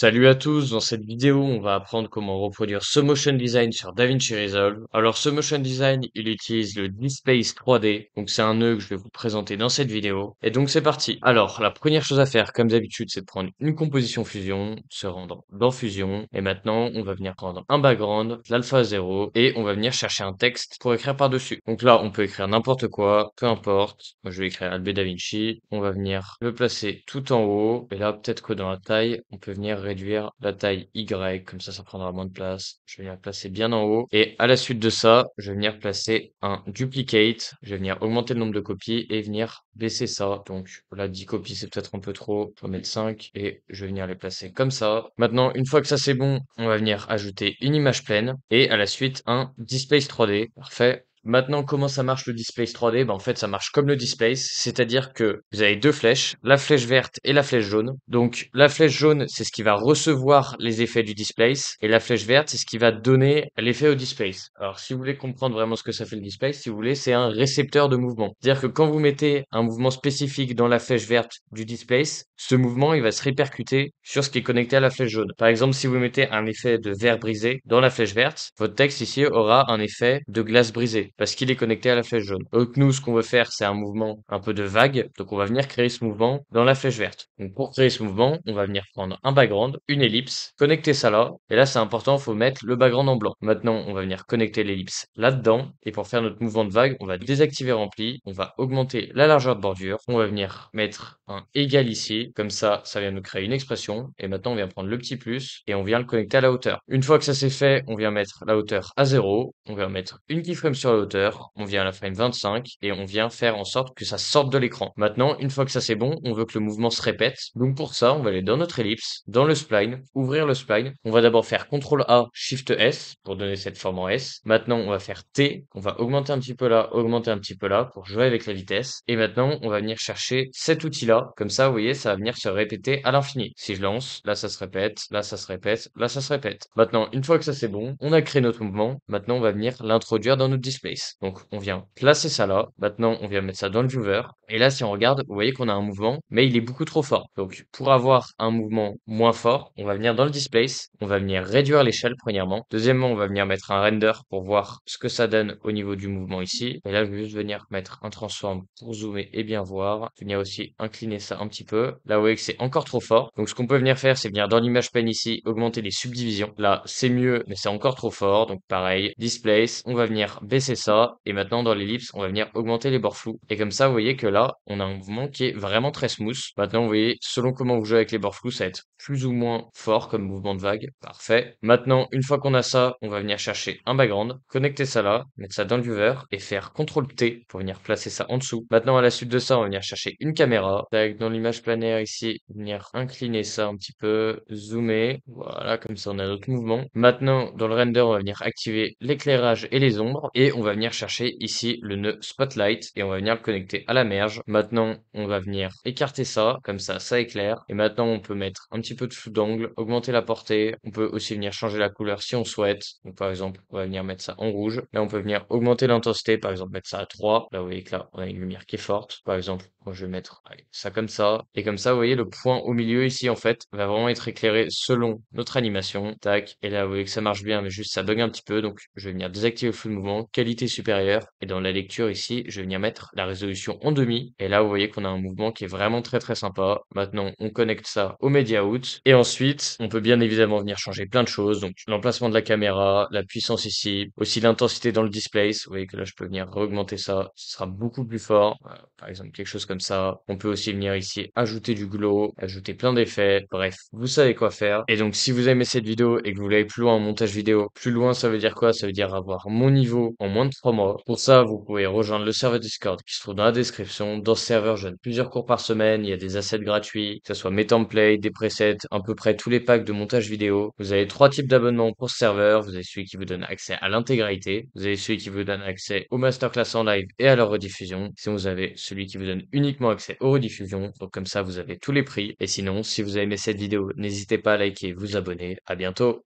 Salut à tous, dans cette vidéo, on va apprendre comment reproduire ce motion design sur DaVinci Resolve. Alors ce motion design, il utilise le DSpace 3D, donc c'est un nœud que je vais vous présenter dans cette vidéo. Et donc c'est parti. Alors la première chose à faire, comme d'habitude, c'est de prendre une composition Fusion, se rendre dans Fusion, et maintenant on va venir prendre un background, l'alpha 0, et on va venir chercher un texte pour écrire par-dessus. Donc là, on peut écrire n'importe quoi, peu importe. Moi je vais écrire Albé DaVinci, on va venir le placer tout en haut, et là peut-être que dans la taille, on peut venir réduire la taille Y, comme ça prendra moins de place. Je vais venir placer bien en haut. Et à la suite de ça, je vais venir placer un duplicate. Je vais venir augmenter le nombre de copies et venir baisser ça. Donc là, 10 copies, c'est peut-être un peu trop. Je vais mettre 5 et je vais venir les placer comme ça. Maintenant, une fois que ça c'est bon, on va venir ajouter une image pleine et à la suite un Displace 3D. Parfait. Maintenant, comment ça marche le Displace 3D? En fait, ça marche comme le Displace, c'est-à-dire que vous avez deux flèches, la flèche verte et la flèche jaune. Donc, la flèche jaune, c'est ce qui va recevoir les effets du Displace, et la flèche verte, c'est ce qui va donner l'effet au Displace. Alors, si vous voulez comprendre vraiment ce que ça fait le Displace, si vous voulez, c'est un récepteur de mouvement. C'est-à-dire que quand vous mettez un mouvement spécifique dans la flèche verte du Displace, ce mouvement, il va se répercuter sur ce qui est connecté à la flèche jaune. Par exemple, si vous mettez un effet de verre brisé dans la flèche verte, votre texte ici aura un effet de glace brisée parce qu'il est connecté à la flèche jaune. Donc nous, ce qu'on veut faire, c'est un mouvement un peu de vague. Donc on va venir créer ce mouvement dans la flèche verte. Donc pour créer ce mouvement, on va venir prendre un background, une ellipse, connecter ça là. Et là, c'est important, il faut mettre le background en blanc. Maintenant, on va venir connecter l'ellipse là-dedans. Et pour faire notre mouvement de vague, on va désactiver rempli. On va augmenter la largeur de bordure. On va venir mettre un égal ici. Comme ça vient nous créer une expression. Et maintenant, on vient prendre le petit plus et on vient le connecter à la hauteur. Une fois que ça c'est fait, on vient mettre la hauteur à 0. On vient mettre une keyframe sur la hauteur. On vient à la frame 25 et on vient faire en sorte que ça sorte de l'écran. Maintenant, une fois que ça c'est bon, on veut que le mouvement se répète. Donc pour ça, on va aller dans notre ellipse, dans le spline, ouvrir le spline. On va d'abord faire CTRL A, SHIFT S pour donner cette forme en S. Maintenant, on va faire T. On va augmenter un petit peu là, augmenter un petit peu là pour jouer avec la vitesse. Et maintenant, on va venir chercher cet outil-là. Comme ça, vous voyez, ça va venir se répéter à l'infini. Si je lance, là ça se répète, là ça se répète, là ça se répète. Maintenant, une fois que ça c'est bon, on a créé notre mouvement. Maintenant, on va venir l'introduire dans notre displace. Donc, on vient placer ça là. Maintenant, on vient mettre ça dans le viewer. Et là, si on regarde, vous voyez qu'on a un mouvement, mais il est beaucoup trop fort. Donc, pour avoir un mouvement moins fort, on va venir dans le displace. On va venir réduire l'échelle, premièrement. Deuxièmement, on va venir mettre un render pour voir ce que ça donne au niveau du mouvement ici. Et là, je vais juste venir mettre un transform pour zoomer et bien voir. Venir aussi incliner ça un petit peu. Là, vous voyez que c'est encore trop fort. Donc, ce qu'on peut venir faire, c'est venir dans l'image plane ici, augmenter les subdivisions. Là, c'est mieux, mais c'est encore trop fort. Donc, pareil, displace, on va venir baisser ça. Et maintenant, dans l'ellipse, on va venir augmenter les bords flous. Et comme ça, vous voyez que là, on a un mouvement qui est vraiment très smooth. Maintenant, vous voyez, selon comment vous jouez avec les bords flous, ça va être plus ou moins fort comme mouvement de vague. Parfait. Maintenant, une fois qu'on a ça, on va venir chercher un background, connecter ça là, mettre ça dans le viewer et faire CTRL T pour venir placer ça en dessous. Maintenant, à la suite de ça, on va venir chercher une caméra. Tac, dans l'image planaire ici, venir incliner ça un petit peu, zoomer. Voilà, comme ça, on a notre mouvement. Maintenant, dans le render, on va venir activer l'éclairage et les ombres et on va venir chercher ici le nœud spotlight et on va venir le connecter à la merge. Maintenant, on va venir écarter ça, comme ça éclaire. Et maintenant, on peut mettre un petit peu de flou d'angle, augmenter la portée. On peut aussi venir changer la couleur si on souhaite. Donc, par exemple, on va venir mettre ça en rouge. Là, on peut venir augmenter l'intensité, par exemple, mettre ça à 3. Là, vous voyez que là, on a une lumière qui est forte. Par exemple, moi, je vais mettre allez, ça comme ça. Et comme ça, vous voyez, le point au milieu ici, en fait, va vraiment être éclairé selon notre animation. Tac. Et là, vous voyez que ça marche bien, mais juste ça bug un petit peu. Donc, je vais venir désactiver le flou de mouvement, qualité supérieure. Et dans la lecture ici, je vais venir mettre la résolution en demi. Et là, vous voyez qu'on a un mouvement qui est vraiment très sympa. Maintenant, on connecte ça au media out. Et ensuite, on peut bien évidemment venir changer plein de choses. Donc, l'emplacement de la caméra, la puissance ici, aussi l'intensité dans le displace. Vous voyez que là, je peux venir augmenter ça. Ce sera beaucoup plus fort. Par exemple, quelque chose comme ça. On peut aussi venir ici ajouter du glow, ajouter plein d'effets. Bref, vous savez quoi faire. Et donc, si vous aimez cette vidéo et que vous voulez aller plus loin en montage vidéo, plus loin, ça veut dire quoi? Ça veut dire avoir mon niveau en moins de 3 mois. Pour ça, vous pouvez rejoindre le serveur Discord qui se trouve dans la description. Dans ce serveur, je donne plusieurs cours par semaine. Il y a des assets gratuits, que ce soit mes templates, des presets, à peu près tous les packs de montage vidéo. Vous avez 3 types d'abonnements pour ce serveur. Vous avez celui qui vous donne accès à l'intégralité. Vous avez celui qui vous donne accès aux masterclass en live et à leur rediffusion. Si vous avez celui qui vous donne uniquement accès aux rediffusions. Donc comme ça, vous avez tous les prix. Et sinon, si vous avez aimé cette vidéo, n'hésitez pas à liker, vous abonner. À bientôt.